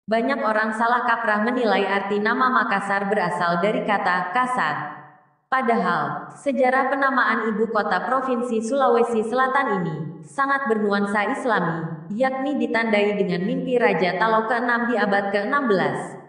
Banyak orang salah kaprah menilai arti nama Makassar berasal dari kata kasar. Padahal, sejarah penamaan ibu kota Provinsi Sulawesi Selatan ini sangat bernuansa Islami, yakni ditandai dengan mimpi Raja Talo ke-6 di abad ke-16.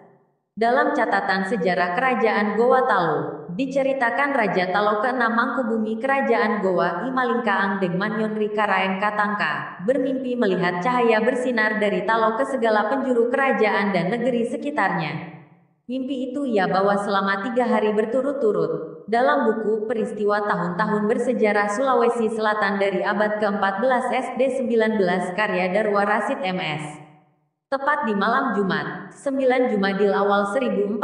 Dalam catatan sejarah Kerajaan Goa Talo, diceritakan Raja Talo ke-6 Mangkubumi Kerajaan Goa Imalingkaang Deng Manyonri Karaeng Katangka, bermimpi melihat cahaya bersinar dari Talo ke segala penjuru kerajaan dan negeri sekitarnya. Mimpi itu ia bawa selama 3 hari berturut-turut. Dalam buku Peristiwa Tahun-Tahun Bersejarah Sulawesi Selatan dari abad ke-14 SD 19 karya Darwa Rasid MS. Tepat di malam Jumat, 9 Jumadil awal 1014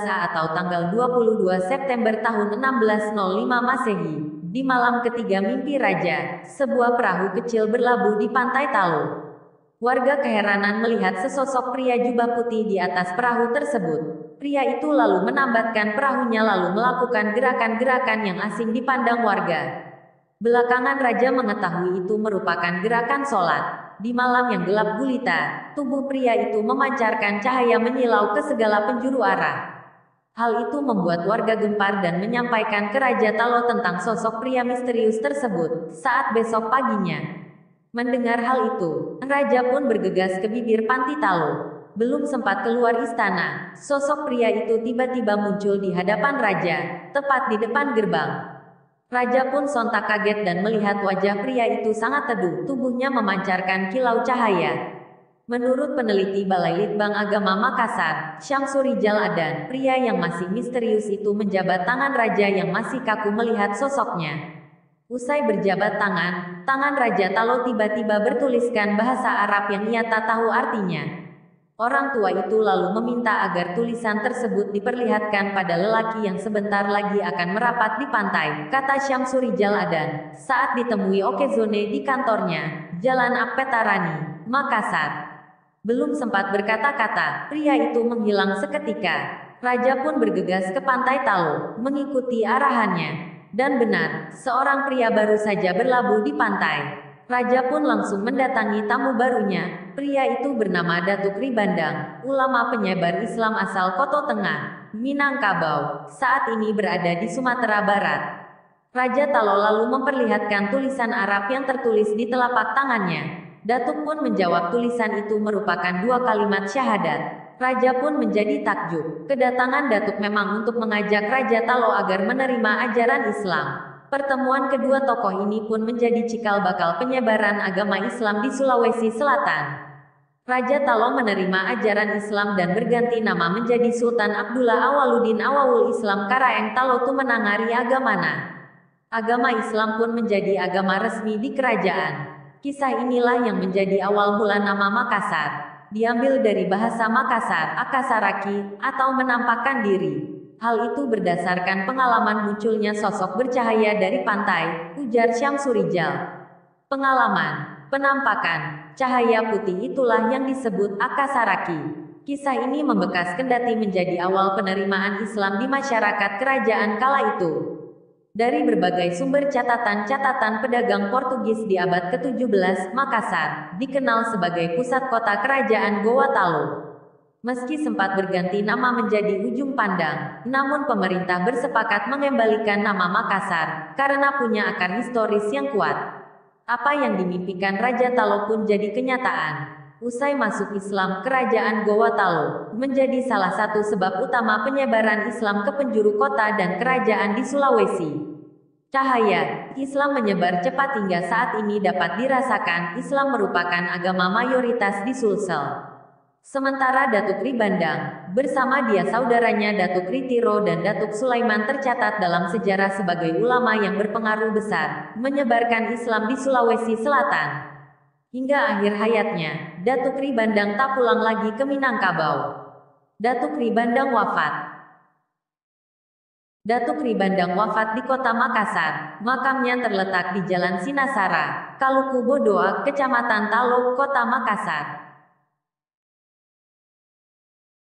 atau tanggal 22 September tahun 1605 Masehi, di malam ketiga mimpi raja, sebuah perahu kecil berlabuh di pantai Talo. Warga keheranan melihat sesosok pria jubah putih di atas perahu tersebut. Pria itu lalu menambatkan perahunya lalu melakukan gerakan-gerakan yang asing dipandang warga. Belakangan raja mengetahui itu merupakan gerakan sholat. Di malam yang gelap gulita, tubuh pria itu memancarkan cahaya menyilau ke segala penjuru arah. Hal itu membuat warga gempar dan menyampaikan ke Raja Talo tentang sosok pria misterius tersebut saat besok paginya. Mendengar hal itu, raja pun bergegas ke bibir pantai Talo. Belum sempat keluar istana, sosok pria itu tiba-tiba muncul di hadapan raja, tepat di depan gerbang. Raja pun sontak kaget dan melihat wajah pria itu sangat teduh, tubuhnya memancarkan kilau cahaya. Menurut peneliti Balai Litbang Agama Makassar, Syamsurijal Adan, pria yang masih misterius itu menjabat tangan raja yang masih kaku melihat sosoknya. Usai berjabat tangan Raja Talo tiba-tiba bertuliskan bahasa Arab yang ia tak tahu artinya. Orang tua itu lalu meminta agar tulisan tersebut diperlihatkan pada lelaki yang sebentar lagi akan merapat di pantai, kata Syamsurijal Adan, saat ditemui Okezone di kantornya, Jalan Apetarani, Makassar. Belum sempat berkata-kata, pria itu menghilang seketika. Raja pun bergegas ke pantai Talo, mengikuti arahannya. Dan benar, seorang pria baru saja berlabuh di pantai. Raja pun langsung mendatangi tamu barunya. Pria itu bernama Datuk Ribandang, ulama penyebar Islam asal Koto Tengah, Minangkabau, saat ini berada di Sumatera Barat. Raja Talo lalu memperlihatkan tulisan Arab yang tertulis di telapak tangannya. Datuk pun menjawab tulisan itu merupakan 2 kalimat syahadat. Raja pun menjadi takjub. Kedatangan Datuk memang untuk mengajak Raja Talo agar menerima ajaran Islam. Pertemuan kedua tokoh ini pun menjadi cikal bakal penyebaran agama Islam di Sulawesi Selatan. Raja Talo menerima ajaran Islam dan berganti nama menjadi Sultan Abdullah Awaludin Awawul Islam Karaeng Talo Tumenangari Agamana. Agama Islam pun menjadi agama resmi di kerajaan. Kisah inilah yang menjadi awal mula nama Makassar. Diambil dari bahasa Makassar, akasaraki, atau menampakkan diri. Hal itu berdasarkan pengalaman munculnya sosok bercahaya dari pantai, ujar Syamsurijal. Pengalaman, penampakan, cahaya putih itulah yang disebut akasaraki. Kisah ini membekas kendati menjadi awal penerimaan Islam di masyarakat kerajaan kala itu. Dari berbagai sumber catatan-catatan pedagang Portugis di abad ke-17, Makassar dikenal sebagai pusat kota kerajaan Goa Talo. Meski sempat berganti nama menjadi Ujung Pandang, namun pemerintah bersepakat mengembalikan nama Makassar karena punya akar historis yang kuat. Apa yang dimimpikan Raja Talo pun jadi kenyataan. Usai masuk Islam, kerajaan Goa Talo menjadi salah satu sebab utama penyebaran Islam ke penjuru kota dan kerajaan di Sulawesi. Cahaya Islam menyebar cepat hingga saat ini dapat dirasakan. Islam merupakan agama mayoritas di Sulsel. Sementara Datuk Ribandang, bersama dia saudaranya Datuk Ritiro dan Datuk Sulaiman tercatat dalam sejarah sebagai ulama yang berpengaruh besar, menyebarkan Islam di Sulawesi Selatan. Hingga akhir hayatnya, Datuk Ribandang tak pulang lagi ke Minangkabau. Datuk Ribandang wafat. Datuk Ribandang wafat di kota Makassar. Makamnya terletak di Jalan Sinasara, Kaluku Bodoa, Kecamatan Talo, Kota Makassar.